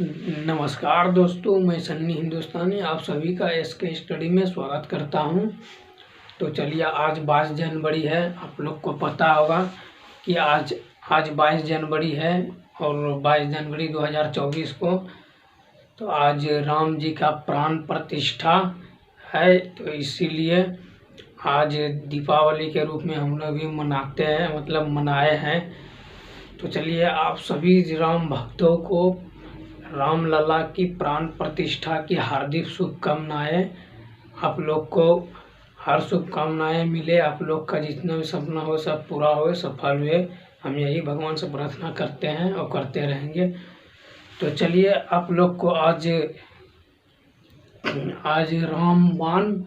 नमस्कार दोस्तों, मैं सन्नी हिंदुस्तानी आप सभी का एसके स्टडी में स्वागत करता हूं। तो चलिए, आज 22 जनवरी है। आप लोग को पता होगा कि आज 22 जनवरी है और 22 जनवरी 2024 को तो आज राम जी का प्राण प्रतिष्ठा है। तो इसीलिए आज दीपावली के रूप में हम लोग भी मनाते हैं, मतलब मनाए हैं। तो चलिए, आप सभी राम भक्तों को राम लला की प्राण प्रतिष्ठा की हार्दिक शुभकामनाएं। आप लोग को हर शुभकामनाएं मिले, आप लोग का जितना भी सपना हो सब पूरा हो, सफल हुए। हम यही भगवान से प्रार्थना करते हैं और करते रहेंगे। तो चलिए, आप लोग को आज रामबाण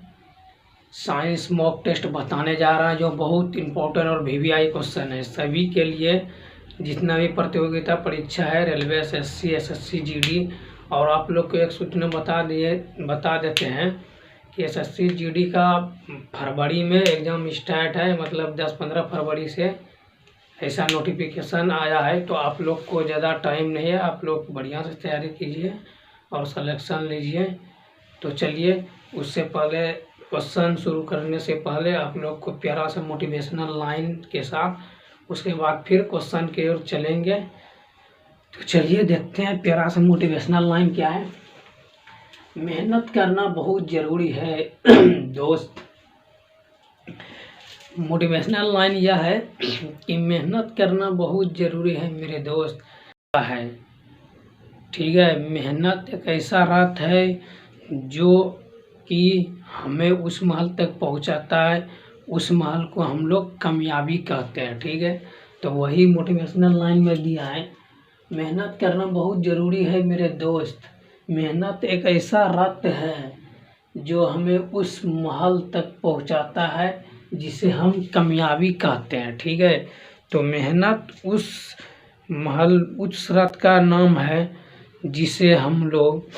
साइंस मॉक टेस्ट बताने जा रहा है, जो बहुत इम्पोर्टेंट और वीवीआई क्वेश्चन है सभी के लिए। जितना भी प्रतियोगिता परीक्षा है, रेलवे, एसएससी, एसएससी जीडी। और आप लोग को एक सूचना बता देते हैं कि एसएससी जीडी का फरवरी में एग्ज़ाम स्टार्ट है, मतलब 10-15 फरवरी से ऐसा नोटिफिकेशन आया है। तो आप लोग को ज़्यादा टाइम नहीं है, आप लोग बढ़िया से तैयारी कीजिए और सिलेक्शन लीजिए। तो चलिए, उससे पहले क्वेश्चन शुरू करने से पहले आप लोग को प्यारा सा मोटिवेशनल लाइन के साथ, उसके बाद फिर क्वेश्चन की ओर चलेंगे। तो चलिए देखते हैं प्यारा सा मोटिवेशनल लाइन क्या है। मेहनत करना बहुत ज़रूरी है दोस्त। मोटिवेशनल लाइन यह है कि मेहनत करना बहुत ज़रूरी है मेरे दोस्त है। ठीक है, मेहनत एक ऐसा रात है जो कि हमें उस महल तक पहुंचाता है, उस महल को हम लोग कामयाबी कहते हैं। ठीक है, तो वही मोटिवेशनल लाइन में दिया है। मेहनत करना बहुत ज़रूरी है मेरे दोस्त। मेहनत एक ऐसा रत्न है जो हमें उस महल तक पहुंचाता है जिसे हम कामयाबी कहते हैं। ठीक है, तो मेहनत उस महल, उस रत्न का नाम है जिसे हम लोग,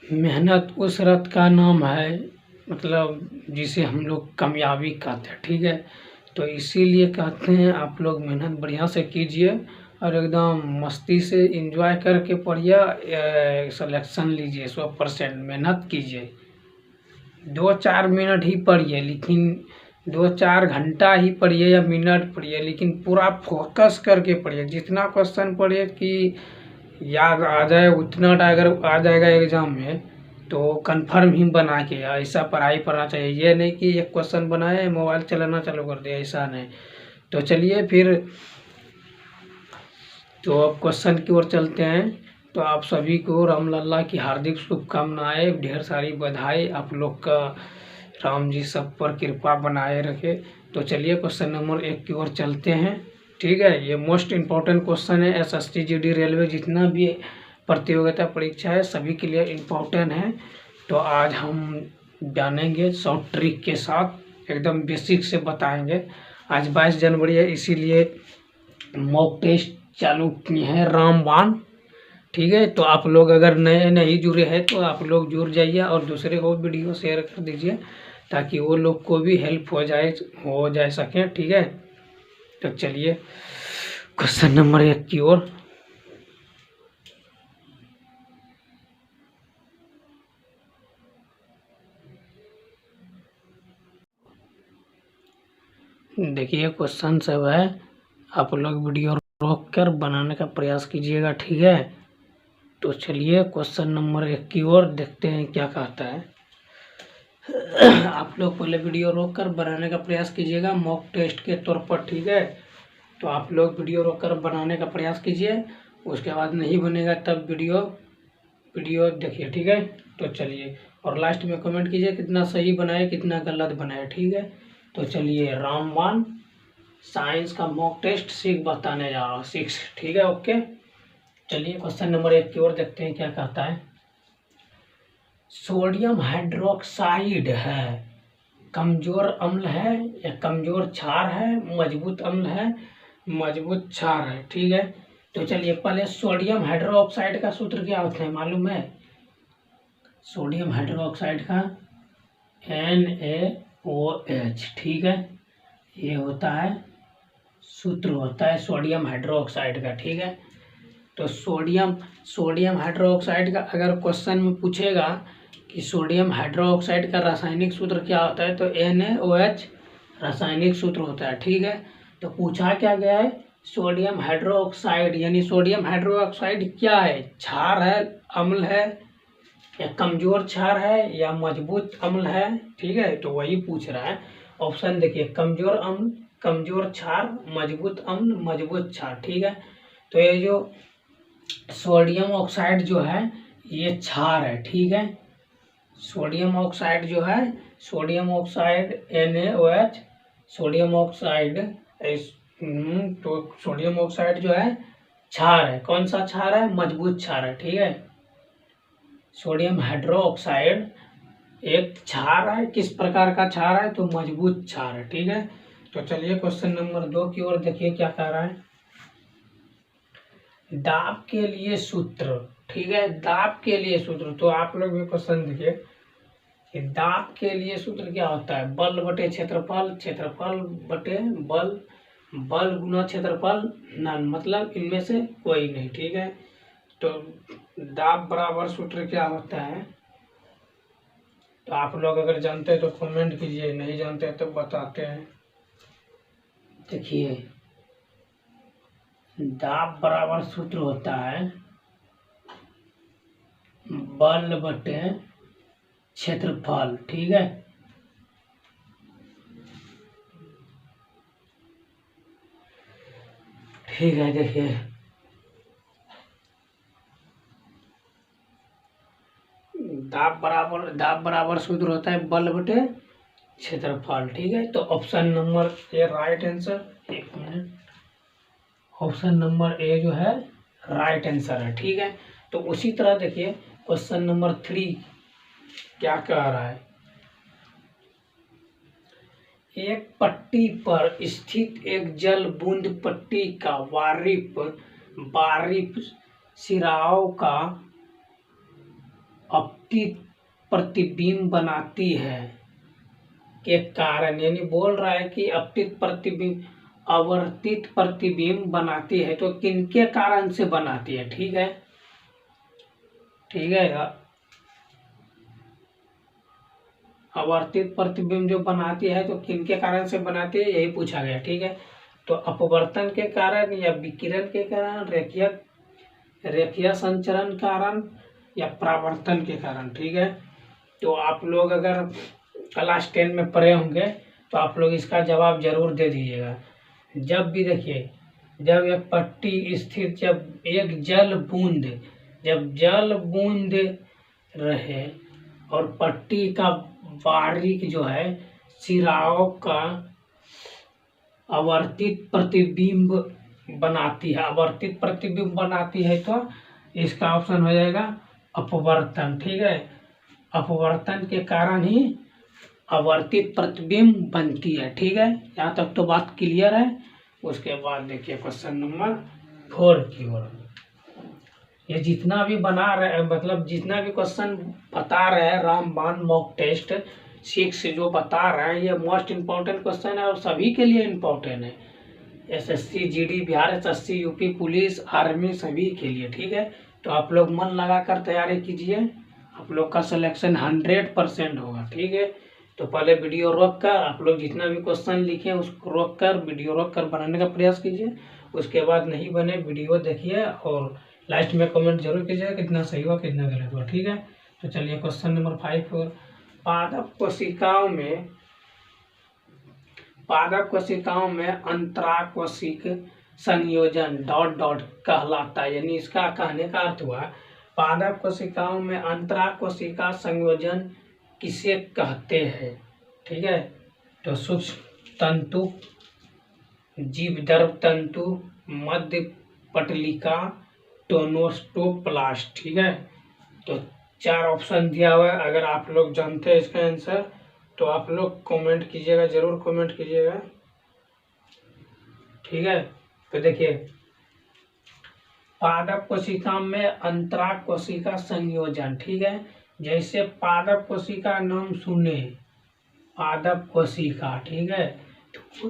मेहनत उस रत्न का नाम है, मतलब जिसे हम लोग कामयाबी कहते हैं। ठीक है, तो इसीलिए कहते हैं आप लोग मेहनत बढ़िया से कीजिए और एकदम मस्ती से एंजॉय करके पढ़िए, सिलेक्शन लीजिए। 100% मेहनत कीजिए। 2-4 मिनट ही पढ़िए, लेकिन 2-4 घंटा ही पढ़िए या मिनट पढ़िए, लेकिन पूरा फोकस करके पढ़िए। जितना क्वेश्चन पढ़िए कि याद आ जाए, उतना अगर आ जाएगा एग्ज़ाम में तो कंफर्म ही बना के ऐसा पढ़ाई पढ़ना चाहिए। ये नहीं कि एक क्वेश्चन बनाए मोबाइल चलाना चालू कर दिया, ऐसा नहीं। तो चलिए फिर, तो अब क्वेश्चन की ओर चलते हैं। तो आप सभी को रामलला की हार्दिक शुभकामनाएं, ढेर सारी बधाई। आप लोग का राम जी सब पर कृपा बनाए रखे। तो चलिए क्वेश्चन नंबर 1 की ओर चलते हैं। ठीक है, ये मोस्ट इम्पोर्टेंट क्वेश्चन है। एसएससी जीडी रेलवे जितना भी प्रतियोगिता परीक्षा है सभी के लिए इम्पोर्टेंट है। तो आज हम जानेंगे शॉर्ट ट्रिक के साथ, एकदम बेसिक से बताएंगे। आज 22 जनवरी है, इसीलिए मॉक टेस्ट चालू किए हैं रामबाण। ठीक है, तो आप लोग अगर नए नहीं जुड़े हैं तो आप लोग जुड़ जाइए और दूसरे को वीडियो शेयर कर दीजिए ताकि वो लोग को भी हेल्प हो जाए सके। ठीक है, तो चलिए क्वेश्चन नंबर 1 की ओर। देखिए क्वेश्चन सब है, आप लोग वीडियो रोक कर बनाने का प्रयास कीजिएगा। ठीक है, तो चलिए क्वेश्चन नंबर 1 की ओर देखते हैं क्या कहता है। आप लोग पहले वीडियो रोक कर बनाने का प्रयास कीजिएगा मॉक टेस्ट के तौर पर। ठीक है, तो आप लोग वीडियो रोक कर बनाने का प्रयास कीजिए, उसके बाद नहीं बनेगा तब वीडियो देखिए। ठीक है, तो चलिए, और लास्ट में कमेंट कीजिए कितना सही बनाए कितना गलत बनाए। ठीक है, तो चलिए रामबाण साइंस का मॉक टेस्ट 6 बताने जा रहा हूँ, 6। ठीक है, ओके। चलिए क्वेश्चन नंबर 1 की ओर देखते हैं क्या कहता है। सोडियम हाइड्रोक्साइड है, कमजोर अम्ल है या कमजोर क्षार है, मजबूत अम्ल है, मजबूत क्षार है। ठीक है, तो चलिए पहले सोडियम हाइड्रोक्साइड का सूत्र क्या होता है मालूम है? सोडियम हाइड्रोक्साइड का NaOH। ठीक है, ये होता है सूत्र, होता है सोडियम हाइड्रोक्साइड का। ठीक है, तो सोडियम सोडियम हाइड्रोक्साइड का अगर क्वेश्चन में पूछेगा कि सोडियम हाइड्रोक्साइड का रासायनिक सूत्र क्या होता है, तो NaOH रासायनिक सूत्र होता है। ठीक है, तो पूछा क्या गया है, सोडियम हाइड्रोक्साइड यानी सोडियम हाइड्रोक्साइड क्या है, क्षार है, अम्ल है, या कमजोर क्षार है, या मजबूत अम्ल है। ठीक है, तो वही पूछ रहा है। ऑप्शन देखिए, कमजोर अम्ल, कमजोर क्षार, मजबूत अम्ल, मजबूत क्षार। ठीक है, तो ये जो सोडियम ऑक्साइड जो है ये क्षार है। ठीक है, सोडियम ऑक्साइड जो है, sodium oxide NaOH, sodium oxide तो सोडियम ऑक्साइड जो है क्षार है। कौन सा क्षार है, मजबूत क्षार है। ठीक है, सोडियम हाइड्रोक्साइड एक क्षार है, किस प्रकार का क्षार है, तो मजबूत क्षार है। ठीक है, तो चलिए क्वेश्चन नंबर 2 की ओर देखिए क्या कह रहा है। दाब के लिए सूत्र। ठीक है, दाब के लिए सूत्र, तो आप लोग भी क्वेश्चन देखिए कि दाब के लिए सूत्र क्या होता है, बल बटे क्षेत्रफल, क्षेत्रफल बटे बल, बल गुना क्षेत्रफल, नन, मतलब इनमें से कोई नहीं। ठीक है, तो दाब बराबर सूत्र क्या होता है, तो आप लोग अगर जानते हैं तो कमेंट कीजिए, नहीं जानते तो बताते हैं। देखिए, दाब बराबर सूत्र होता है बल बटे क्षेत्रफल। ठीक है, ठीक है, देखिए दाब बराबर सूत्र होता है बल बटे क्षेत्रफल। ठीक है, तो option number A right answer. एक मिनट, ऑप्शन नंबर ए जो है राइट आंसर है। ठीक है, तो उसी तरह देखिए क्वेश्चन नंबर 3 क्या कह रहा है, एक पट्टी पर स्थित एक जल बूंद पट्टी का वारिप सिराओं का अपतित प्रतिबिंब बनाती है के कारण, यानी बोल रहा है कि अवर्तित प्रतिबिंब बनाती है, तो किनके कारण से बनाती है। ठीक है, ठीक है, अवर्तित प्रतिबिंब जो बनाती है तो किनके कारण से बनाती है, यही पूछा गया। ठीक है, तो अपवर्तन के कारण, या विकिरण के कारण, रेखीय संचरण कारण, या परावर्तन के कारण। ठीक है, तो आप लोग अगर क्लास 10 में पढ़े होंगे तो आप लोग इसका जवाब जरूर दे दीजिएगा। जब भी देखिए, जब एक पट्टी स्थित, जब एक जल बूंद रहे और पट्टी का बारीक जो है सिराओं का आवर्तित प्रतिबिंब बनाती है, आवर्तित प्रतिबिंब बनाती है, तो इसका ऑप्शन हो जाएगा अपवर्तन। ठीक है, अपवर्तन के कारण ही आवर्तित प्रतिबिंब बनती है। ठीक है, यहाँ तक तो बात क्लियर है। उसके बाद देखिए क्वेश्चन नंबर 4 की ओर, ये जितना भी बना रहे, मतलब जितना भी क्वेश्चन बता रहे हैं रामबाण मॉक टेस्ट 6 जो बता रहे हैं, ये मोस्ट इम्पोर्टेंट क्वेश्चन है और सभी के लिए इम्पोर्टेंट है। SSC GD, Bihar SSC, UP police, army, सभी के लिए। ठीक है, तो आप लोग मन लगा कर तैयारी कीजिए, आप लोग का सिलेक्शन 100% होगा। ठीक है, तो पहले वीडियो रोक कर आप लोग जितना भी क्वेश्चन लिखे उसको रोक कर, वीडियो रोक कर बनाने का प्रयास कीजिए। उसके बाद नहीं बने वीडियो देखिए और लास्ट में कमेंट जरूर कीजिएगा कितना सही हुआ कितना गलत हुआ। ठीक है, तो चलिए क्वेश्चन नंबर 5, पादप कोशिकाओं में अंतराकोशिक संयोजन ... कहलाता है, यानी इसका कहने का अर्थ हुआ पादप कोशिकाओं में अंतराकोशिका संयोजन किसे कहते हैं। ठीक है, तो सूक्ष्म तंतु, जीवदर्भ तंतु, मध्य पटलिका, टोनोस्टोप्लास्ट। ठीक है, तो 4 ऑप्शन दिया हुआ है। अगर आप लोग जानते हैं इसका आंसर तो आप लोग कमेंट कीजिएगा, जरूर कमेंट कीजिएगा। ठीक है, तो देखिए पादप कोशिका में अंतराकोशिका संयोजन। ठीक है, जैसे पादप कोशिका नाम सुने, पादप कोशिका। ठीक है, तो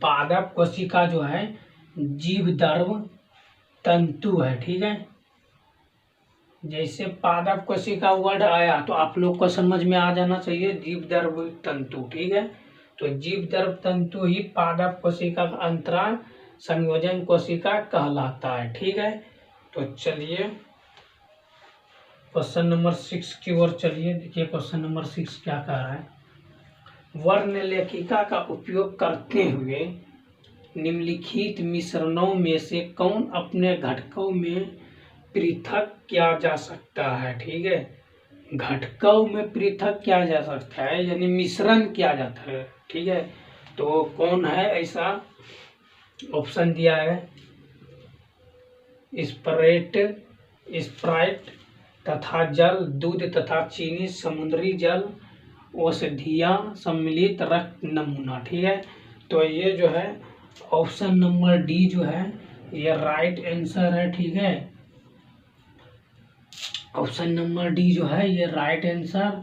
पादप कोशिका जो है जीवदर्भ तंतु है, ठीक है। जैसे पादप कोशिका वर्ड आया तो आप लोग को समझ में आ जाना चाहिए जीवदर्भ तंतु, ठीक है। तो जीवदर्भ तंतु ही पादप कोशिका का अंतराल संयोजन कोशिका कहलाता है, ठीक है। तो चलिए क्वेश्चन नंबर 6 की ओर चलिए। देखिए क्वेश्चन नंबर 6 क्या कह रहा है। वर्ण लेखिका का उपयोग करते हुए निम्नलिखित मिश्रणों में से कौन अपने घटकों में पृथक किया जा सकता है, ठीक है। घटकों में पृथक किया जा सकता है यानी मिश्रण किया जाता है, ठीक है। तो कौन है ऐसा? ऑप्शन दिया है स्प्राइट तथा जल, दूध तथा चीनी, समुद्री जल, औषधियाँ, सम्मिलित रक्त नमूना, ठीक है। तो ये जो है ऑप्शन नंबर डी जो है ये राइट आंसर है, ठीक है। ऑप्शन नंबर डी जो है ये राइट आंसर,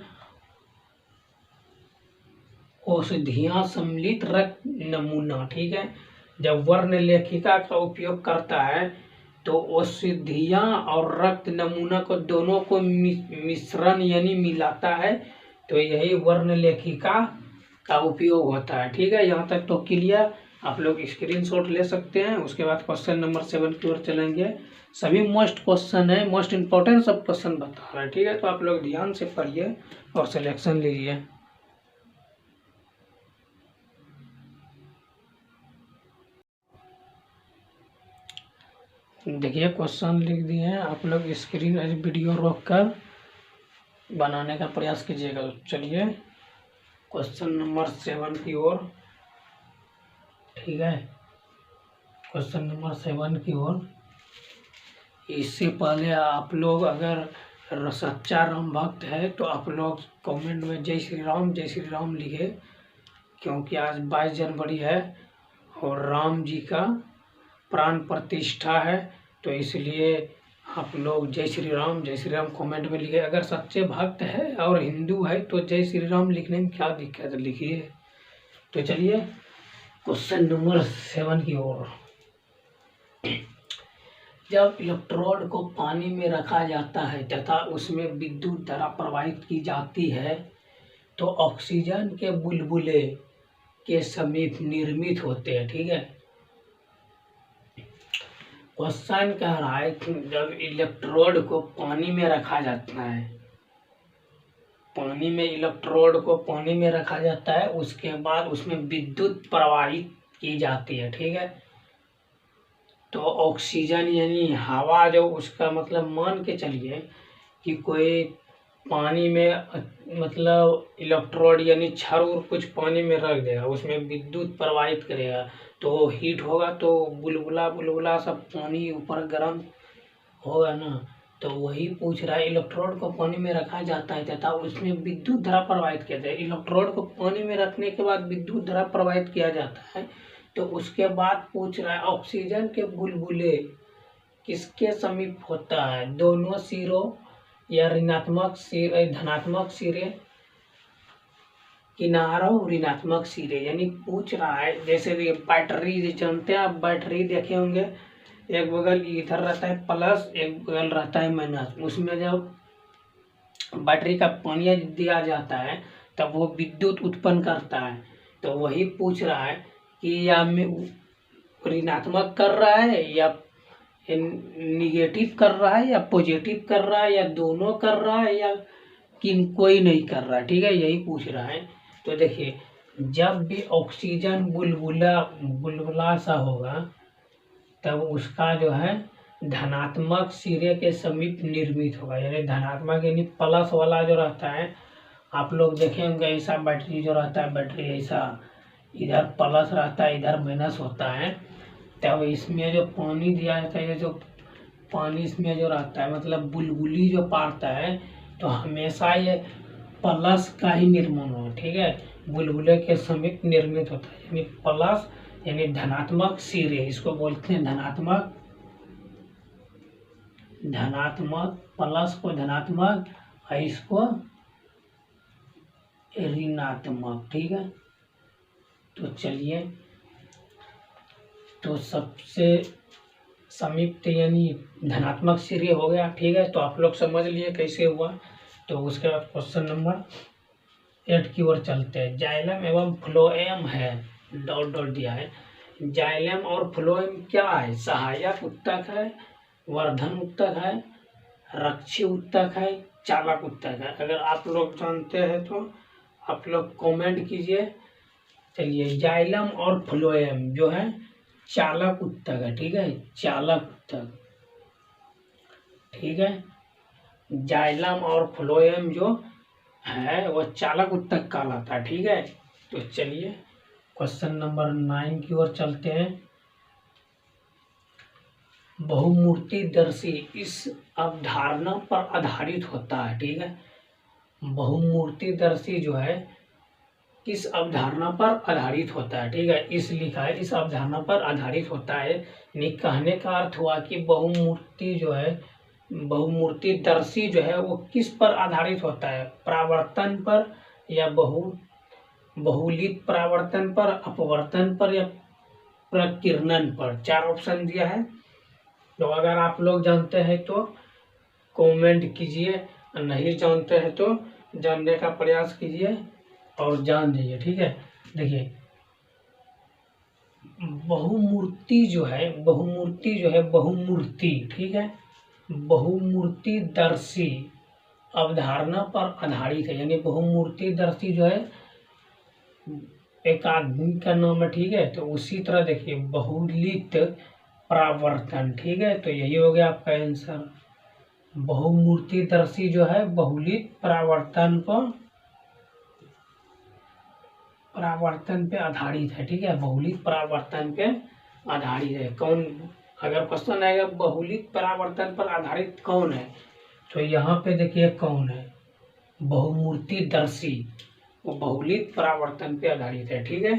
औषधियाँ सम्मिलित रक्त नमूना, ठीक है। जब वर्ण लेखिका का उपयोग करता है तो औषधियाँ और रक्त नमूना को दोनों को मिश्रण यानी मिलाता है, तो यही वर्ण लेखिका का उपयोग होता है, ठीक है। यहाँ तक तो क्लियर। आप लोग स्क्रीनशॉट ले सकते हैं। उसके बाद क्वेश्चन नंबर 7 की ओर चलेंगे। सभी मोस्ट क्वेश्चन है, मोस्ट इम्पोर्टेंट सब क्वेश्चन बता रहा है, ठीक है। तो आप लोग ध्यान से पढ़िए और सिलेक्शन लीजिए। देखिए क्वेश्चन लिख दिए हैं, आप लोग स्क्रीन वीडियो रोक कर बनाने का प्रयास कीजिएगा। चलिए क्वेश्चन नंबर 7 की ओर, ठीक है। क्वेश्चन नंबर 7 की ओर। इससे पहले आप लोग अगर सच्चा राम भक्त है तो आप लोग कमेंट में जय श्री राम लिखे, क्योंकि आज 22 जनवरी है और राम जी का प्राण प्रतिष्ठा है, तो इसलिए आप लोग जय श्री राम कमेंट में लिखे। अगर सच्चे भक्त है और हिंदू है तो जय श्री राम लिखने में क्या दिक्कत है, लिखिए। तो चलिए क्वेश्चन नंबर 7 की ओर। जब इलेक्ट्रोड को पानी में रखा जाता है तथा उसमें विद्युत धारा प्रवाहित की जाती है तो ऑक्सीजन के बुलबुले के समीप निर्मित होते हैं, ठीक है। क्वेश्चन कह रहा है कि जब इलेक्ट्रोड को पानी में रखा जाता है, इलेक्ट्रोड को पानी में रखा जाता है, उसके बाद उसमें विद्युत प्रवाहित की जाती है, ठीक है। तो ऑक्सीजन यानी हवा जो उसका मतलब मान के चलिए कि कोई पानी में मतलब इलेक्ट्रोड यानी क्षार कुछ पानी में रख देगा, उसमें विद्युत प्रवाहित करेगा तो हीट होगा, तो बुलबुला सब पानी ऊपर गर्म होगा ना। तो वही पूछ रहा है, इलेक्ट्रोड को पानी में रखा जाता है तथा उसमें विद्युत धारा प्रवाहित किया जाता है। इलेक्ट्रोड को पानी में रखने के बाद विद्युत धारा प्रवाहित किया जाता है, तो उसके बाद पूछ रहा है ऑक्सीजन के बुलबुले किसके समीप होता है, दोनों सिरों या ऋणात्मक सिरे धनात्मक सिरे, किनारों ऋणात्मक सिरे, यानी पूछ रहा है जैसे बैटरी जानते हैं आप, बैटरी देखे होंगे, एक बगल इधर रहता है प्लस, एक बगल रहता है माइनस। उसमें जब बैटरी का पानी दिया जाता है तब वो विद्युत उत्पन्न करता है, तो वही पूछ रहा है कि या ऋणात्मक कर रहा है या निगेटिव कर रहा है या पॉजिटिव कर रहा है या दोनों कर रहा है या कोई नहीं कर रहा, ठीक है, यही पूछ रहा है। तो देखिए जब भी ऑक्सीजन बुलबुला सा होगा तब उसका जो है धनात्मक सिरे के समीप निर्मित होगा, यानी धनात्मक यानी प्लस वाला जो रहता है, आप लोग देखे होंगे ऐसा बैटरी जो रहता है, बैटरी ऐसा इधर प्लस रहता है इधर माइनस होता है, तब इसमें जो पानी दिया जाता है, जो पानी इसमें जो रहता है मतलब बुलबुली जो पारता है, तो हमेशा ये प्लस का ही निर्माण हो, ठीक है, बुलबुले के समीप निर्मित होता है, यानी प्लस यानी धनात्मक सिरे, इसको बोलते हैं धनात्मक प्लस को धनात्मक और इसको ऋणात्मक, ठीक है। तो चलिए तो सबसे समीप्त यानी धनात्मक सिरे हो गया। ठीक है, तो आप लोग समझ लिए कैसे हुआ। तो उसके बाद क्वेश्चन नंबर 8 की ओर चलते हैं। जाइलम एवं फ्लोएम है, डॉट डॉट दिया है। जाइलम और फ्लोएम क्या है? सहायक उत्तक है, वर्धन उत्तक है, रक्षी उत्तक है, चालक उत्तक है। अगर आप लोग जानते हैं तो आप लोग कमेंट कीजिए। चलिए, जाइलम और फ्लोएम जो है चालक उत्तक है। ठीक है, चालक उत्तक। ठीक है, जाइलम और फ्लोएम जो है वह चालक उत्तक कहलाता है। ठीक है, तो चलिए क्वेश्चन नंबर 9 की ओर चलते हैं। बहुमूर्तिदर्शी इस अवधारणा पर आधारित होता है। ठीक है, बहुमूर्तिदर्शी जो है किस अवधारणा पर आधारित होता है? ठीक है, इस लिखा है इस अवधारणा पर आधारित होता है। यानी कहने का अर्थ हुआ कि बहुमूर्ति जो है, बहुमूर्तिदर्शी जो है वो किस पर आधारित होता है? परावर्तन पर या बहुलित परावर्तन पर, अपवर्तन पर या प्रकीर्णन पर। 4 ऑप्शन दिया है। तो अगर आप लोग जानते हैं तो कमेंट कीजिए, नहीं जानते हैं तो जानने का प्रयास कीजिए और जान लीजिए। ठीक है, देखिए बहुमूर्ति जो है बहुमूर्ति, ठीक है, बहुमूर्तिदर्शी अवधारणा पर आधारित है। यानी बहुमूर्तिदर्शी जो है एक आदमी का नाम है। ठीक है, तो उसी तरह देखिए बहुलित परावर्तन। ठीक है, तो यही हो गया आपका आंसर। बहुमूर्तिदर्शी जो है बहुलित परावर्तन पे आधारित है। ठीक है, बहुलित परावर्तन पे आधारित है। कौन, अगर क्वेश्चन आएगा बहुलित परावर्तन पर आधारित कौन है, तो यहाँ पे देखिए कौन है, बहुमूर्तिदर्शी, वो बहुलित परावर्तन पे आधारित है। ठीक है,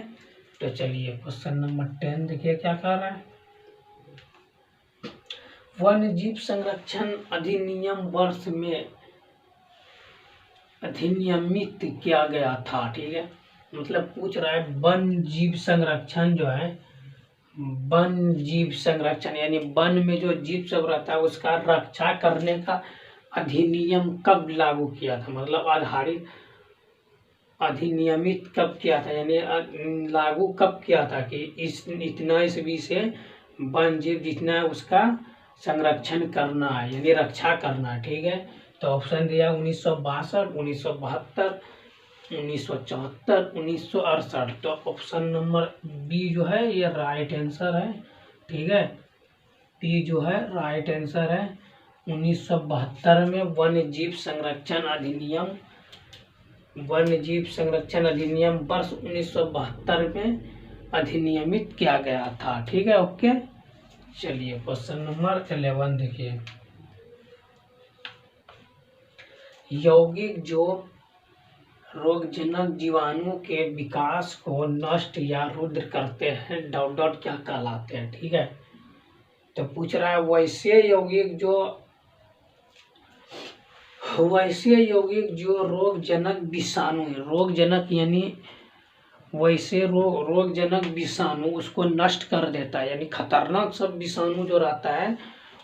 तो चलिए क्वेश्चन नंबर 10 देखिए क्या कह रहा है। वन्य जीव संरक्षण अधिनियम वर्ष में अधिनियमित किया गया था। ठीक है, मतलब पूछ रहा है वन जीव संरक्षण जो है, वन जीव संरक्षण यानी वन में जो जीव सब रहता है उसका रक्षा करने का अधिनियम कब लागू किया था? मतलब आधारित अधिनियमित कब किया था, यानी लागू कब किया था कि इस इतना ईस्वी से वन जीव जितना है उसका संरक्षण करना है, यानी रक्षा करना है। ठीक है, तो ऑप्शन दिया 1962, 1972, 1974, 1968। तो ऑप्शन नंबर बी जो है ये राइट आंसर है। ठीक है, बी जो है राइट आंसर है। 1972 में वन्य जीव संरक्षण अधिनियम वर्ष 1972 में अधिनियमित किया गया था। ठीक है, ओके। चलिए क्वेश्चन नंबर 11 देखिए। यौगिक जो रोगजनक जीवाणु के विकास को नष्ट या रुद्र करते हैं डॉट डॉट क्या कहलाते हैं? ठीक है, तो पूछ रहा है वैसे यौगिक जो रोगजनक विषाणु है, रोगजनक यानी वैसे रोगजनक विषाणु उसको नष्ट कर देता है, यानी खतरनाक सब विषाणु जो रहता है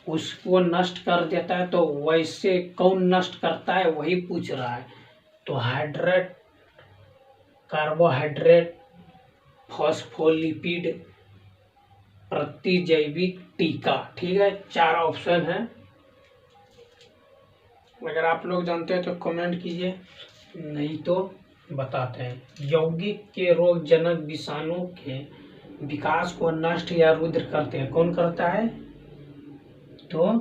उसको नष्ट कर देता है। तो वैसे कौन नष्ट करता है वही पूछ रहा है। तो हाइड्रेट, कार्बोहाइड्रेट, फॉस्फोलिपिड, प्रतिजैविक, टीका। ठीक है, 4 ऑप्शन है। अगर आप लोग जानते हैं तो कमेंट कीजिए, नहीं तो बताते हैं। यौगिक के रोगजनक विषाणु के विकास को नष्ट या रुद्र करते हैं, कौन करता है? तो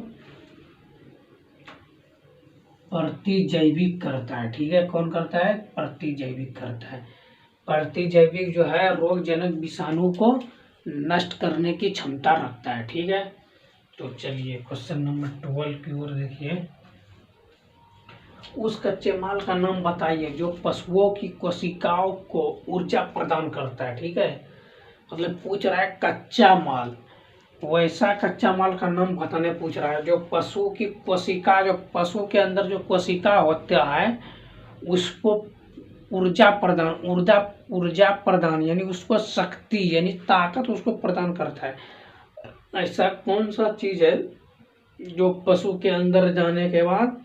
प्रतिजैविक करता है। ठीक है, कौन करता है? प्रतिजैविक करता है। प्रतिजैविक जो है रोगजनक विषाणु को नष्ट करने की क्षमता रखता है। ठीक है, तो चलिए क्वेश्चन नंबर 12 की ओर देखिए। उस कच्चे माल का नाम बताइए जो पशुओं की कोशिकाओं को ऊर्जा प्रदान करता है। ठीक है, मतलब पूछ रहा है कच्चा माल, वैसा कच्चा माल का नाम बताने पूछ रहा है जो पशु की कोशिका, जो पशु के अंदर जो कोशिका होता है उसको ऊर्जा प्रदान यानी उसको शक्ति यानी ताकत उसको प्रदान करता है। ऐसा कौन सा चीज है जो पशु के अंदर जाने के बाद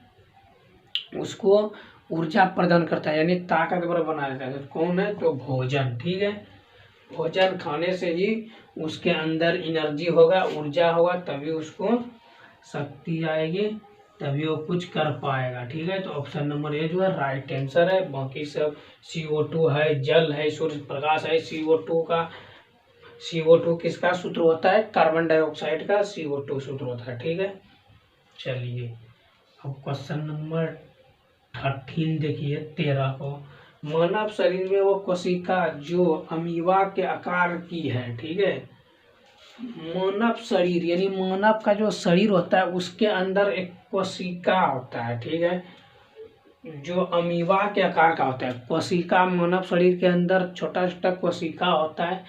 उसको ऊर्जा प्रदान करता है, यानी ताकतवर बना देता है? कौन है? तो भोजन। ठीक है, भोजन खाने से ही उसके अंदर एनर्जी होगा, ऊर्जा होगा, तभी उसको शक्ति आएगी, तभी वो कुछ कर पाएगा। ठीक है, तो ऑप्शन नंबर ए जो है राइट आंसर है। बाकी सब CO2 है, जल है, सूर्य प्रकाश है। CO2 किसका सूत्र होता है? कार्बन डाइऑक्साइड का CO2 सूत्र होता है। ठीक है, चलिए अब क्वेश्चन नंबर 13 देखिए 13 को। मानव शरीर में वो कोशिका जो अमीबा के आकार की है। ठीक है, मानव शरीर यानी मानव का जो शरीर होता है उसके अंदर एक कोशिका होता है। ठीक है, जो अमीबा के आकार का होता है। कोशिका मानव शरीर के अंदर छोटा छोटा कोशिका होता है,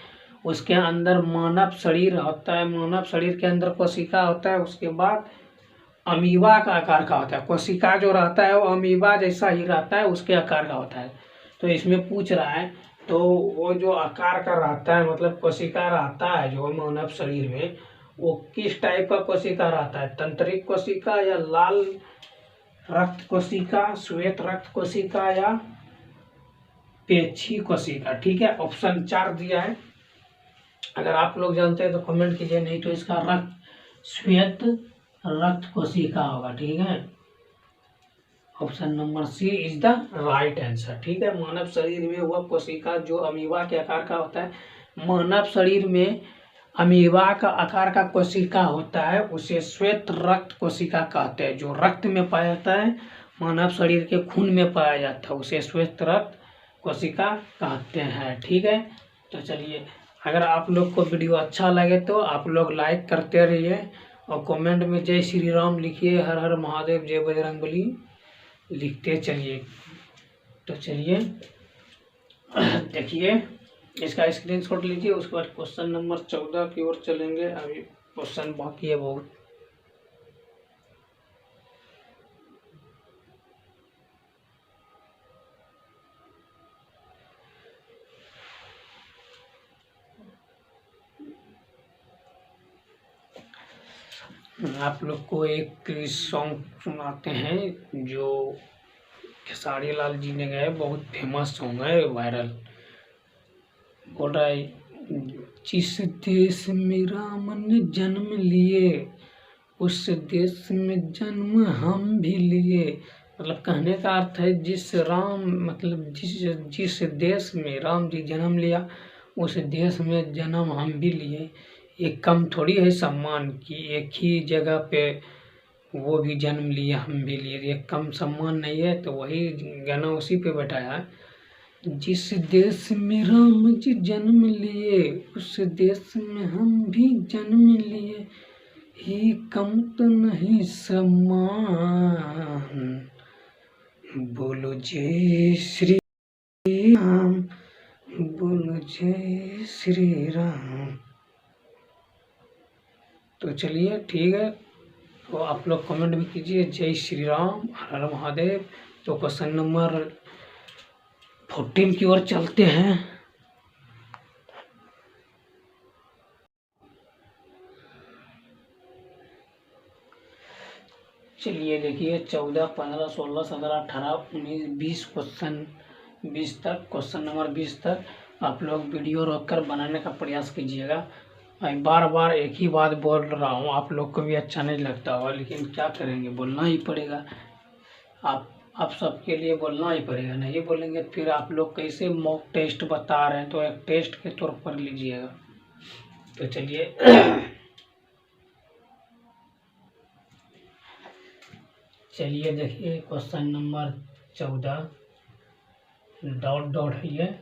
उसके अंदर मानव शरीर होता है, मानव शरीर के अंदर कोशिका होता है, उसके बाद अमीबा का आकार का होता है। कोशिका जो रहता है वो अमीबा जैसा ही रहता है, उसके आकार का होता है। तो इसमें पूछ रहा है, तो वो जो आकार का रहता है मतलब कोशिका रहता है जो मानव शरीर में, वो किस टाइप का कोशिका रहता है? तंत्रिक कोशिका या लाल रक्त कोशिका, श्वेत रक्त कोशिका या पेशी कोशिका? ठीक है, ऑप्शन 4 दिया है। अगर आप लोग जानते हैं तो कमेंट कीजिए, नहीं तो इसका श्वेत रक्त कोशिका होगा। ठीक है, option number C is the right answer. ठीक है, मानव शरीर में वह कोशिका जो अमीबा के आकार का होता है, मानव शरीर में अमीबा का आकार का कोशिका होता है, उसे श्वेत रक्त कोशिका कहते हैं। जो रक्त में पाया जाता है, मानव शरीर के खून में पाया जाता है, उसे श्वेत रक्त कोशिका कहते हैं। ठीक है, तो चलिए अगर आप लोग को वीडियो अच्छा लगे तो आप लोग लाइक करते रहिए और कमेंट में जय श्री राम लिखिए, हर हर महादेव, जय बजरंगबली लिखते चलिए। तो चलिए देखिए, इसका स्क्रीनशॉट लीजिए। उसके बाद क्वेश्चन नंबर 14 की ओर चलेंगे। अभी क्वेश्चन बाकी है बहुत। आप लोग को एक सॉन्ग सुनाते हैं जो खेसारी लाल जी ने गाया, बहुत फेमस सॉन्ग है, वायरल। बोल रहा है, जिस देश में राम ने जन्म लिए उस देश में जन्म हम भी लिए। मतलब कहने का अर्थ है जिस देश में राम जी जन्म लिया उस देश में जन्म हम भी लिए। ये कम थोड़ी है सम्मान की, एक ही जगह पे वो भी जन्म लिए हम भी लिए, ये कम सम्मान नहीं है। तो वही गाना उसी पे बैठाया है, जिस देश में राम जी जन्म लिए उस देश में हम भी जन्म लिए, ही कम तो नहीं सम्मान, बोलो जय श्री राम, बोलो जय श्री राम। तो चलिए ठीक है, तो आप लोग कमेंट भी कीजिए जय श्री राम, हर हर महादेव। तो क्वेश्चन नंबर 14 की ओर चलते हैं। चलिए देखिए, 14, 15, 16, 17, 18, 19, 20 क्वेश्चन 20 तक, क्वेश्चन नंबर 20 तक आप लोग वीडियो रोककर बनाने का प्रयास कीजिएगा। मैं बार बार एक ही बात बोल रहा हूँ, आप लोग को भी अच्छा नहीं लगता होगा, लेकिन क्या करेंगे, बोलना ही पड़ेगा। आप सबके लिए बोलना ही पड़ेगा, नहीं बोलेंगे फिर आप लोग कैसे मॉक टेस्ट बता रहे हैं, तो एक टेस्ट के तौर पर लीजिएगा। तो चलिए चलिए देखिए, क्वेश्चन नंबर 14 डॉट डॉट है, ये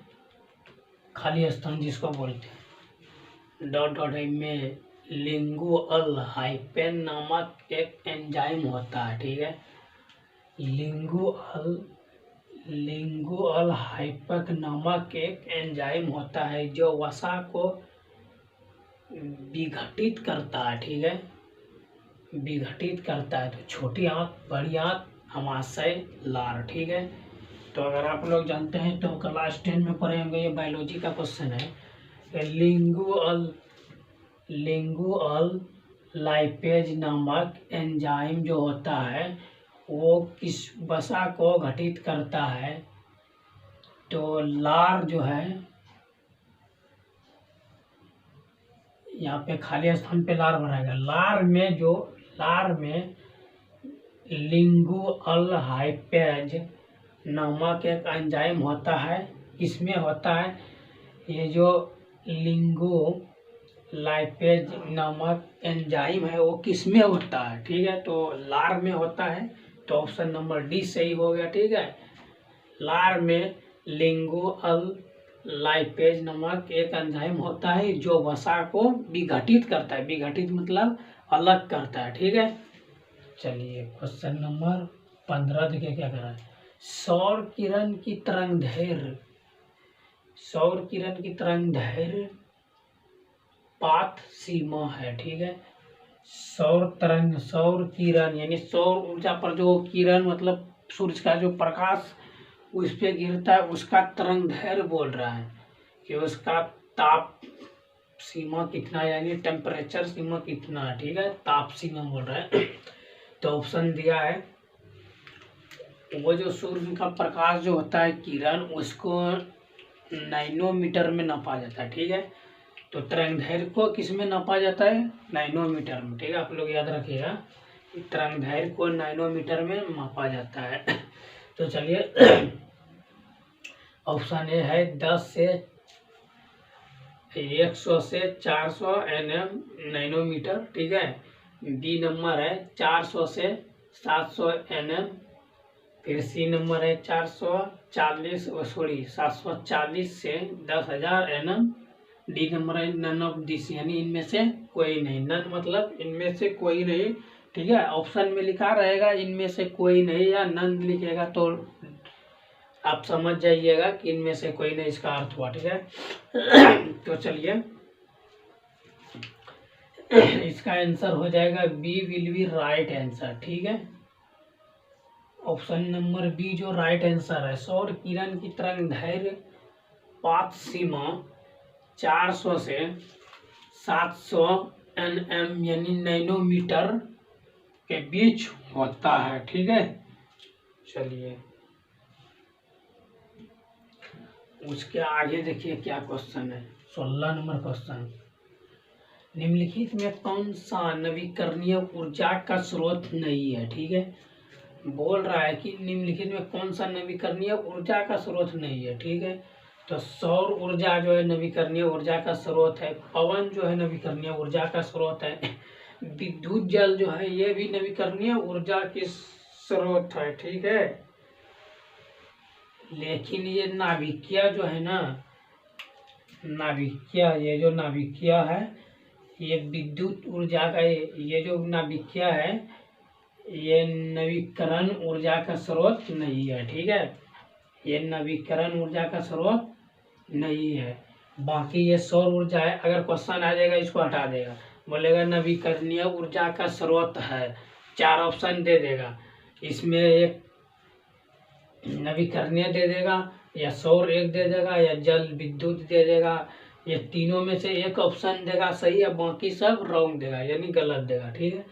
खाली स्थान जिसको बोलते हैं, डॉट डॉट है में लिंगुअल हाइपेन नामक एक एंजाइम होता है। ठीक है, लिंगुअल हाइपक नामक एक एंजाइम होता है जो वसा को विघटित करता है। ठीक है, विघटित करता है। तो छोटी आंत, बड़ी आंत, अमाशय, लार। ठीक है, तो अगर आप लोग जानते हैं तो क्लास 10 में पढ़े होंगे, ये बायोलॉजी का क्वेश्चन है। लिंगुअल लिंगुअल लाइपेज नामक एंजाइम जो होता है वो किस वसा को घटित करता है? तो लार जो है, यहाँ पे खाली स्थान पे लार भराएगा। लार में लिंगुअल लाइपेज नामक एक एंजाइम होता है। इसमें होता है ये जो लिंगो लाइपेज नामक एंजाइम है वो किस में होता है? ठीक है, तो लार में होता है। तो ऑप्शन नंबर डी सही हो गया। ठीक है, लार में लिंगुअल लाइपेज नामक एक एंजाइम होता है जो वसा को विघटित करता है। विघटित मतलब अलग करता है। ठीक है, चलिए क्वेश्चन नंबर 15 देखिए क्या कर रहा है। सौर किरण की तरंगदैर्घ्य पाथ सीमा है। ठीक है, सौर किरण यानी सौर ऊर्जा पर जो किरण मतलब सूर्य का जो प्रकाश उस पे गिरता है उसका तरंगदैर्घ्य बोल रहा है कि उसका ताप सीमा कितना है, यानी टेम्परेचर सीमा कितना है। ठीक है, ताप सीमा बोल रहा है। तो ऑप्शन दिया है वो जो सूर्य का प्रकाश जो होता है किरण उसको नैनोमीटर में नापा जाता है। ठीक है, तो तरंगदैर्घ्य को किस में नापा जाता है? नैनोमीटर में। ठीक है, आप लोग याद रखिएगा तरंगदैर्घ्य को नैनोमीटर में मापा जाता है। तो चलिए ऑप्शन ए है 10 से 100 से 400 nm नैनोमीटर। ठीक है, बी नंबर है 400 से 700 nm, फिर सी नंबर है 740 से 10,000 nm, डी नंबर है नन ऑफ दिस यानी इनमें से कोई नहीं। नन मतलब इनमें से कोई नहीं। ठीक है, ऑप्शन में लिखा रहेगा इनमें से कोई नहीं या नन लिखेगा तो आप समझ जाइएगा कि इनमें से कोई नहीं, इसका अर्थ हुआ। ठीक है, तो चलिए इसका आंसर हो जाएगा B will be right answer. ठीक है, ऑप्शन नंबर बी जो राइट आंसर है। सौर किरण की तरंगदैर्घ्य पाथ सीमा 400 से 700 nm यानी नैनोमीटर के बीच होता है। ठीक है, चलिए उसके आगे देखिए क्या क्वेश्चन है। 16 नंबर क्वेश्चन, निम्नलिखित में कौन सा नवीकरणीय ऊर्जा का स्रोत नहीं है? ठीक है, बोल रहा है कि निम्नलिखित में कौन सा नवीकरणीय ऊर्जा का स्रोत नहीं है। ठीक है, तो सौर ऊर्जा जो है नवीकरणीय ऊर्जा का स्रोत है, पवन जो है नवीकरणीय ऊर्जा का स्रोत है, विद्युत जल जो है ये भी नवीकरणीय ऊर्जा की स्रोत है। ठीक है, लेकिन ये नाभिकीय जो है ना, ये जो नाभिकीय है ये विद्युत ऊर्जा का ये जो नाभिकीय है ये नवीकरण ऊर्जा का स्रोत नहीं है। ठीक है, ये नवीकरण ऊर्जा का स्रोत नहीं है। बाकी ये सौर ऊर्जा है। अगर क्वेश्चन आ जाएगा इसको हटा देगा, बोलेगा नवीकरणीय ऊर्जा का स्रोत है, 4 ऑप्शन दे देगा, इसमें एक नवीकरणीय दे देगा या सौर एक दे देगा या जल विद्युत दे देगा। ये तीनों में से एक ऑप्शन देगा सही है, बाकी सब रॉन्ग देगा यानी गलत देगा। ठीक है,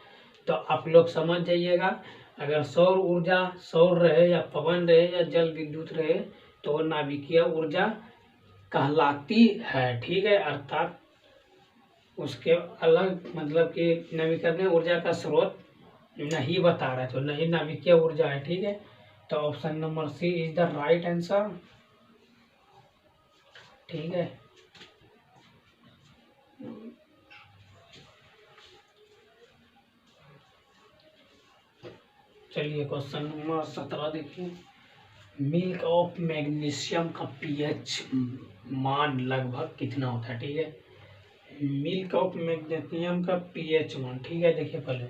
तो आप लोग समझ जाइएगा अगर सौर ऊर्जा सौर रहे या पवन रहे या जल विद्युत रहे तो नाभिकीय ऊर्जा कहलाती है। ठीक है, अर्थात उसके अलग मतलब कि नवीकरणीय ऊर्जा का स्रोत नहीं बता रहा है, तो नहीं नाभिकीय ऊर्जा है। ठीक है, तो option number C is the right answer. ठीक है, चलिए क्वेश्चन नंबर 17 देखिए। मिल्क ऑफ मैग्नीशियम का पीएच मान लगभग कितना होता है? ठीक है, मिल्क ऑफ मैग्नीशियम का पीएच मान। ठीक है, देखिए पहले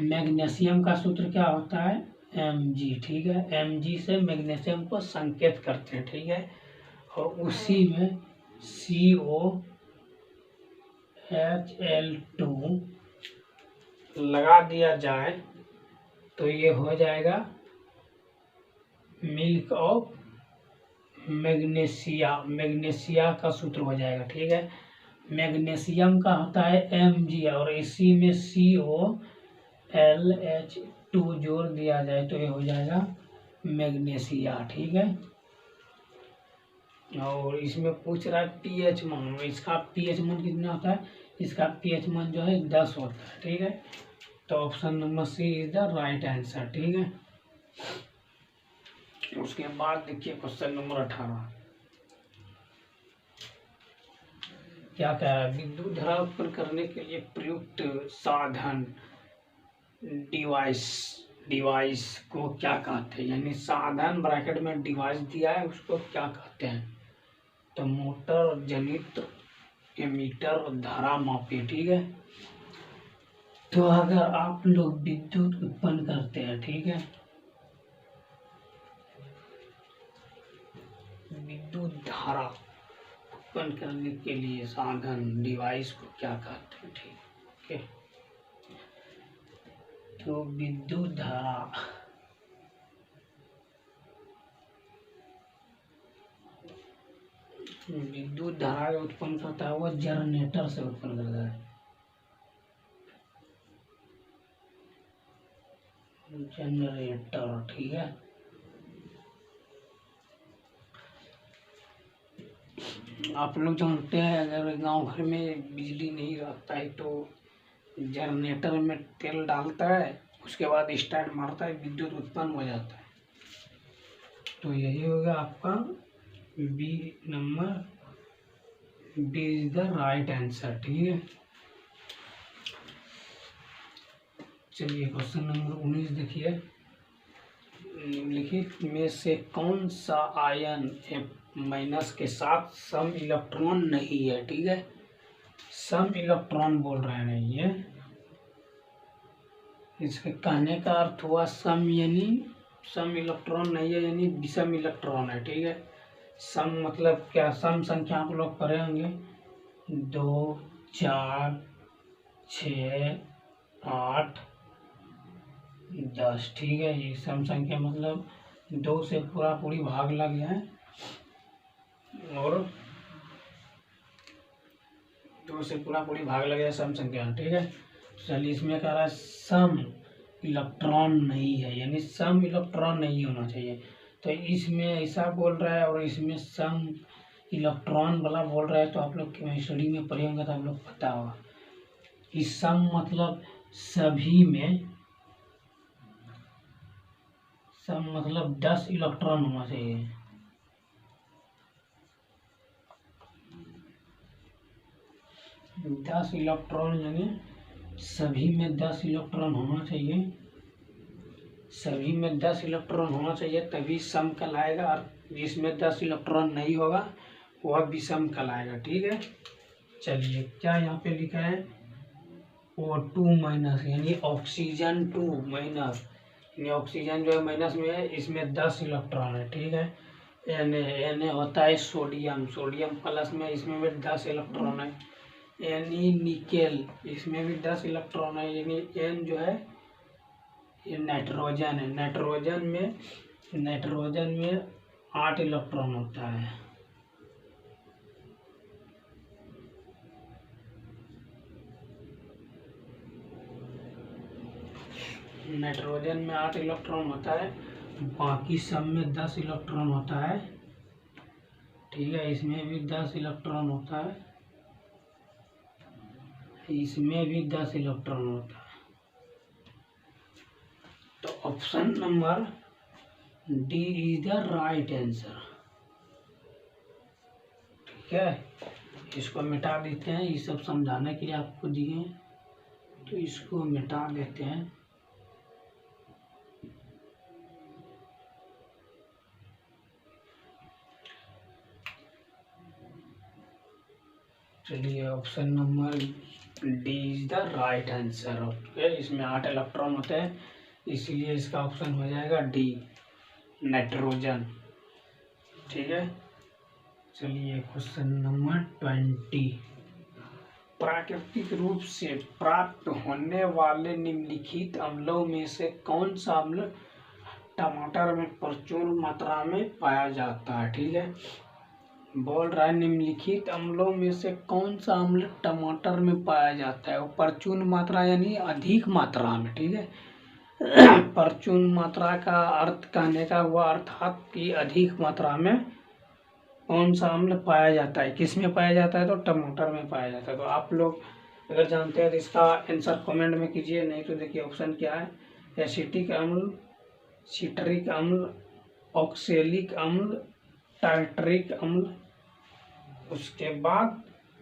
मैग्नीशियम का सूत्र क्या होता है? Mg। ठीक है, Mg से मैग्नीशियम को संकेत करते हैं। ठीक है, और उसी में COHL2 लगा दिया जाए तो ये हो जाएगा मिल्क ऑफ मैग्नीशिया का सूत्र हो जाएगा। ठीक है, मैग्नीशियम का होता है Mg और इसी में COLH2 जोड़ दिया जाए तो ये हो जाएगा मैग्नीशिया। ठीक है, और इसमें पूछ रहा है pH मान, इसका pH मान कितना होता है, इसका pH मान जो है 10 होता है। ठीक है, तो option number C is the right answer. ठीक है, उसके बाद देखिए क्वेश्चन नंबर 18 क्या कह रहा है, विद्युत धारा उत्पन्न करने के लिए प्रयुक्त साधन डिवाइस को क्या कहते हैं, यानी साधन ब्रैकेट में डिवाइस दिया है उसको क्या कहते हैं, तो मोटर, जनित्र, एमीटर, धारा मापी। ठीक है, तो अगर आप लोग विद्युत उत्पन्न करते हैं, ठीक है, विद्युत धारा उत्पन्न करने के लिए साधन डिवाइस को क्या कहते हैं। ठीक है, तो विद्युत धारा उत्पन्न करता है वो जनरेटर से उत्पन्न करता है, जनरेटर। ठीक है, आप लोग जानते हैं अगर गांव घर में बिजली नहीं रहता है तो जनरेटर में तेल डालता है, उसके बाद स्टार्ट मारता है, विद्युत उत्पन्न हो जाता है। तो यही होगा आपका B number, B is the right answer. ठीक है, चलिए क्वेश्चन नंबर 19 देखिए, निम्नलिखित में से कौन सा आयन माइनस के साथ सम इलेक्ट्रॉन नहीं है। ठीक है, सम इलेक्ट्रॉन बोल रहे हैं ये, इसके कहने का अर्थ हुआ सम, यानी सम इलेक्ट्रॉन नहीं है यानी विषम इलेक्ट्रॉन है। ठीक है, सम मतलब क्या, सम संख्या आप लोग पढ़े होंगे 2, 4, 6, 8, 10। ठीक है, ये सम संख्या मतलब 2 से पूरी भाग लग जाए और 2 से पूरी भाग लग जाए सम संख्या। ठीक है, चलिए इसमें कह रहा है सम इलेक्ट्रॉन नहीं है, यानी सम इलेक्ट्रॉन नहीं होना चाहिए, तो इसमें ऐसा बोल रहा है और इसमें सम इलेक्ट्रॉन वाला बोल रहा है, तो आप लोग केमिस्ट्री में पढ़े होंगे तो आप लोग पता होगा कि सम मतलब सभी में, सम मतलब 10 इलेक्ट्रॉन होना चाहिए। दस इलेक्ट्रॉन यानी सभी में 10 इलेक्ट्रॉन होना चाहिए, सभी में 10 इलेक्ट्रॉन होना चाहिए तभी सम कहलाएगा, और जिसमें 10 इलेक्ट्रॉन नहीं होगा वह विषम कहलाएगा। ठीक है, चलिए क्या यहाँ पे लिखा है, O2 माइनस यानी ऑक्सीजन 2 माइनस, यानी ऑक्सीजन जो है माइनस में है, इसमें 10 इलेक्ट्रॉन है। ठीक है, Na होता है सोडियम, सोडियम प्लस में, इसमें भी 10 इलेक्ट्रॉन है। यानी निकेल, इसमें भी 10 इलेक्ट्रॉन है, यानी N जो है ये नाइट्रोजन है, नाइट्रोजन में 8 इलेक्ट्रॉन होता है। नाइट्रोजन में 8 इलेक्ट्रॉन होता है, बाकी सब में 10 इलेक्ट्रॉन होता है। ठीक है, इसमें भी 10 इलेक्ट्रॉन होता है, इसमें भी 10 इलेक्ट्रॉन होता है, तो option number D is the right answer. ठीक है, इसको मिटा देते हैं, ये सब समझाने के लिए आपको दिए हैं तो इसको मिटा देते हैं। चलिए option number D is the right answer. Okay, इसमें 8 इलेक्ट्रॉन होते हैं, इसीलिए इसका ऑप्शन हो जाएगा डी, नाइट्रोजन। ठीक है, चलिए क्वेश्चन नंबर 20, प्राकृतिक रूप से प्राप्त होने वाले निम्नलिखित अम्लों में से कौन सा अम्ल टमाटर में प्रचुर मात्रा में पाया जाता है। ठीक है, बोल रहा है निम्नलिखित अम्लों में से कौन सा अम्ल टमाटर में पाया जाता है। वो प्रचुर मात्रा यानी अधिक मात्रा में, ठीक है। प्रचुर मात्रा का अर्थ कहने का हुआ अर्थात कि अधिक मात्रा में कौन सा अम्ल पाया जाता है, किस में पाया जाता है, तो टमाटर में पाया जाता है। तो आप लोग अगर जानते हैं तो इसका आंसर कमेंट में कीजिए, नहीं तो देखिए ऑप्शन क्या है, एसिटिक अम्ल, सिट्रिक अम्ल, ऑक्सेलिक अम्ल, टार्टरिक अम्ल, उसके बाद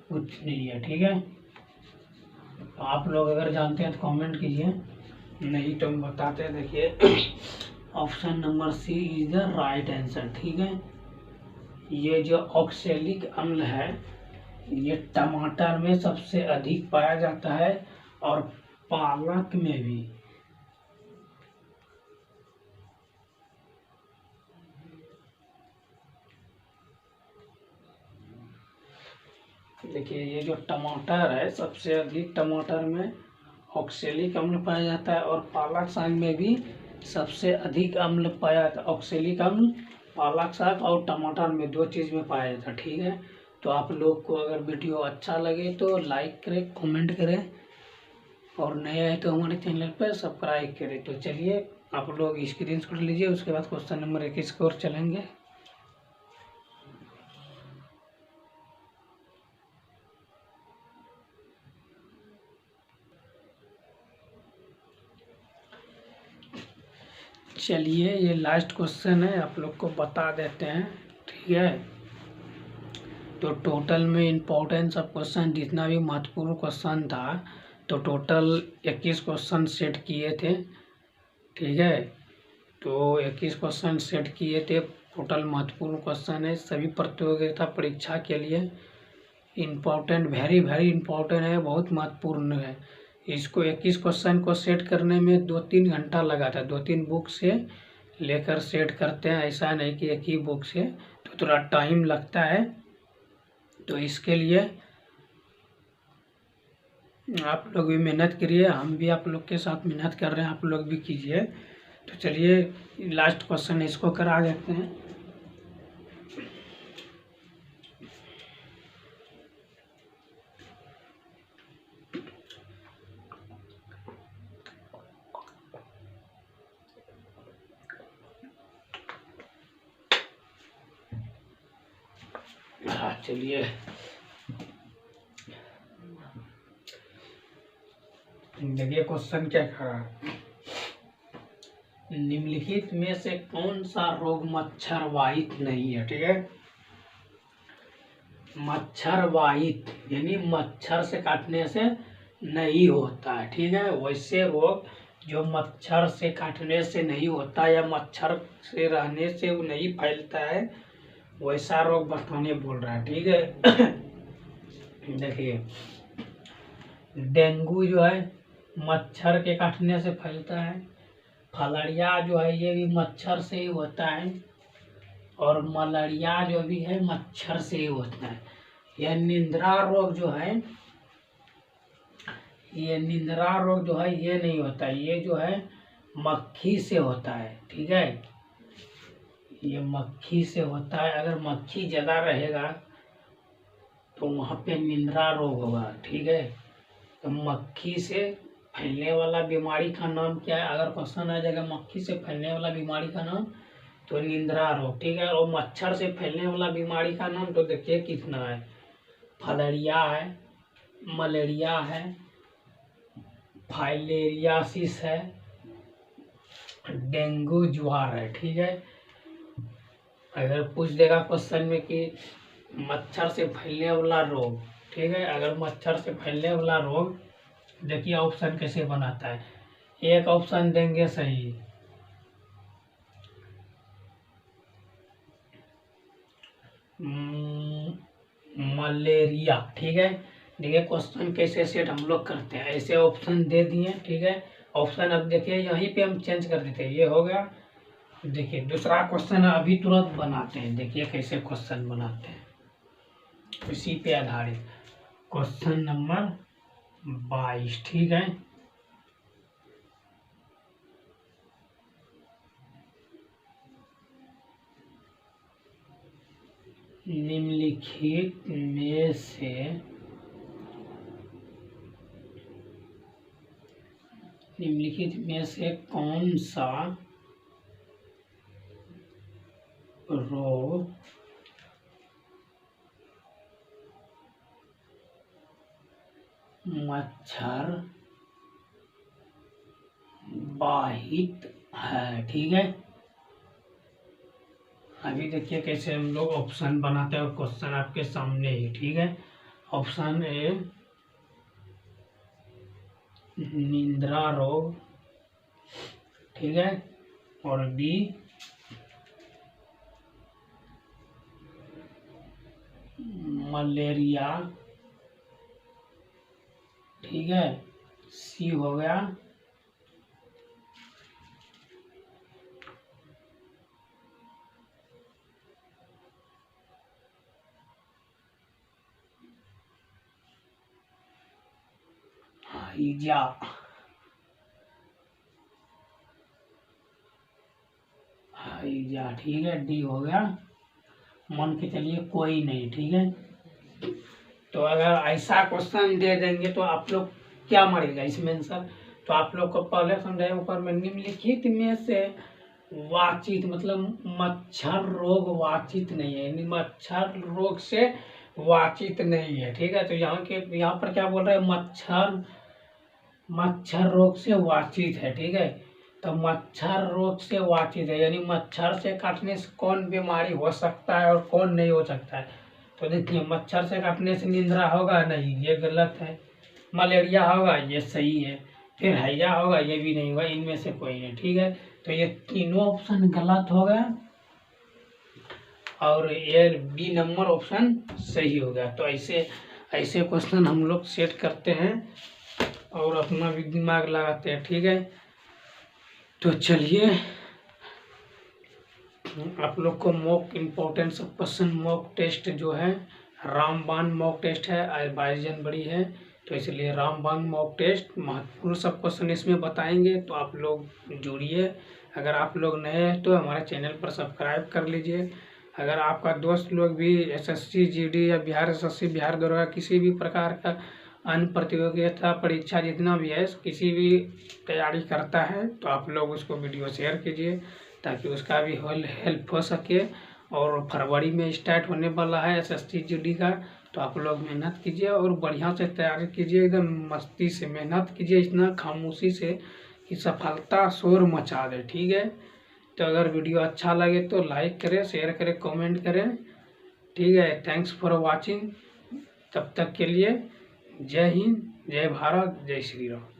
कुछ नहीं है, ठीक है। तो आप लोग अगर जानते हैं तो कमेंट कीजिए, नहीं तो हम बताते हैं। देखिए option number C is the right answer, ठीक है। ये जो ऑक्सेलिक अम्ल है ये टमाटर में सबसे अधिक पाया जाता है और पालक में भी। देखिए ये जो टमाटर है सबसे अधिक टमाटर में ऑक्सेलिक अम्ल पाया जाता है और पालक साग में भी सबसे अधिक अम्ल पाया जाता है। ऑक्सेलिक अम्ल पालक साग और टमाटर में दो चीज़ में पाया जाता है, ठीक है। तो आप लोग को अगर वीडियो अच्छा लगे तो लाइक करें, कमेंट करें और नए आए तो हमारे चैनल पर सब्सक्राइब करें। तो चलिए आप लोग स्क्रीनशॉट लीजिए, उसके बाद क्वेश्चन नंबर 21 की ओर चलेंगे। चलिए ये लास्ट क्वेश्चन है, आप लोग को बता देते हैं, ठीक है। तो टोटल में इम्पोर्टेंस ऑफ क्वेश्चन जितना भी महत्वपूर्ण क्वेश्चन था तो टोटल 21 क्वेश्चन सेट किए थे, ठीक है। तो 21 क्वेश्चन सेट किए थे, टोटल महत्वपूर्ण क्वेश्चन है, सभी प्रतियोगिता परीक्षा के लिए इम्पोर्टेंट, वेरी वेरी इम्पोर्टेंट है, बहुत महत्वपूर्ण है। इसको 21 क्वेश्चन को सेट करने में 2-3 घंटा लगा था, 2-3 बुक से लेकर सेट करते हैं, ऐसा नहीं कि एक ही बुक से, तो थोड़ा टाइम लगता है। तो इसके लिए आप लोग भी मेहनत करिए, हम भी आप लोग के साथ मेहनत कर रहे हैं, आप लोग भी कीजिए। तो चलिए लास्ट क्वेश्चन इसको करा देते हैं। चलिए देखिए क्वेश्चन क्या कह रहा है, निम्नलिखित में से कौन सा रोग मच्छर वाहित नहीं है, ठीक है। मच्छर वाहित यानी मच्छर से काटने से नहीं होता है, ठीक है। वैसे रोग जो मच्छर से काटने से नहीं होता या मच्छर से रहने से वो नहीं फैलता है, वैसा रोग बताने बोल रहा है, ठीक है। देखिए डेंगू जो है मच्छर के काटने से फैलता है, फलेरिया जो है ये भी मच्छर से ही होता है, और मलेरिया जो भी है मच्छर से ही होता है। यह निंद्रा रोग जो है, ये निंद्रा रोग जो है ये नहीं होता है, ये जो है मक्खी से होता है, ठीक है। ये मक्खी से होता है, अगर मक्खी ज़्यादा रहेगा तो वहाँ पे निंद्रा रोग होगा, ठीक है। तो मक्खी से फैलने वाला बीमारी का नाम क्या है, अगर क्वेश्चन आ जाएगा मक्खी से फैलने वाला बीमारी का नाम तो निंद्रा रोग, ठीक है। और मच्छर से फैलने वाला बीमारी का नाम तो देखिए कितना है, फलेरिया है, मलेरिया है, फाइलेरियासिस है, डेंगू ज्वार है, ठीक है। अगर पूछ देगा क्वेश्चन में कि मच्छर से फैलने वाला रोग, ठीक है, अगर मच्छर से फैलने वाला रोग देखिए ऑप्शन कैसे बनाता है, एक ऑप्शन देंगे सही, मलेरिया, ठीक है। देखिए क्वेश्चन कैसे सेट हम लोग करते हैं, ऐसे ऑप्शन दे दिए, ठीक है। ऑप्शन अब देखिए यहीं पे हम चेंज कर देते हैं, ये हो गया। देखिए दूसरा क्वेश्चन अभी तुरंत बनाते हैं, देखिए कैसे क्वेश्चन बनाते हैं, इसी पे आधारित क्वेश्चन नंबर 22, ठीक है। निम्नलिखित में से कौन सा रोग मच्छर वाहित है? ठीक है, अभी देखिए कैसे हम लोग ऑप्शन बनाते हैं और क्वेश्चन आपके सामने ही। ठीक है, ऑप्शन ए निद्रा रोग, ठीक है, और बी मलेरिया, ठीक है, सी हो गया हाइजा। हाइजा, ठीक है, डी हो गया। मान के चलिए कोई नहीं। ठीक है, तो अगर ऐसा क्वेश्चन दे देंगे तो आप लोग क्या मरेगा इसमें आंसर। तो आप लोग को पहले समझाए ऊपर में निम्नलिखित में से वाचित मतलब मच्छर रोग वाचित नहीं है, यानी मच्छर रोग से वाचित नहीं है। ठीक है, तो यहाँ पर क्या बोल रहे हैं, मच्छर रोग से वाचित है। ठीक है, तो मच्छर रोग से वाचित है यानी मच्छर से काटने से कौन बीमारी हो सकता है और कौन नहीं हो सकता है। तो देखिए, मच्छर से काटने से निंद्रा होगा नहीं, ये गलत है। मलेरिया होगा, ये सही है। फिर हैजा होगा, ये भी नहीं होगा, इनमें से कोई नहीं। ठीक है, तो ये तीनों ऑप्शन गलत हो गया और ये बी नंबर ऑप्शन सही हो गया। तो ऐसे क्वेश्चन हम लोग सेट करते हैं और अपना भी दिमाग लगाते हैं। ठीक है, तो चलिए आप लोग को mock importance of question mock test जो है रामबाण मॉक टेस्ट है, आज 22 जनवरी है, तो इसलिए रामबाण मॉक टेस्ट महत्वपूर्ण सब क्वेश्चन इसमें बताएंगे। तो आप लोग जुड़िए। अगर आप लोग नए हैं तो हमारे चैनल पर सब्सक्राइब कर लीजिए। अगर आपका दोस्त लोग भी एसएससी जीडी या बिहार एसएससी बिहार दरोगा किसी भी प्रकार का अन्य प्रतियोगिता परीक्षा जितना भी है किसी भी तैयारी करता है तो आप लोग उसको वीडियो शेयर कीजिए ताकि उसका भी हेल्प हो सके। और फरवरी में स्टार्ट होने वाला है एसएससी जीडी का, तो आप लोग मेहनत कीजिए और बढ़िया से तैयारी कीजिए, एकदम मस्ती से मेहनत कीजिए, इतना खामोशी से कि सफलता शोर मचा दे। ठीक है, तो अगर वीडियो अच्छा लगे तो लाइक करें, शेयर करें, कमेंट करें। ठीक है, थैंक्स फॉर वॉचिंग। तब तक के लिए जय हिंद, जय भारत, जय श्री राम।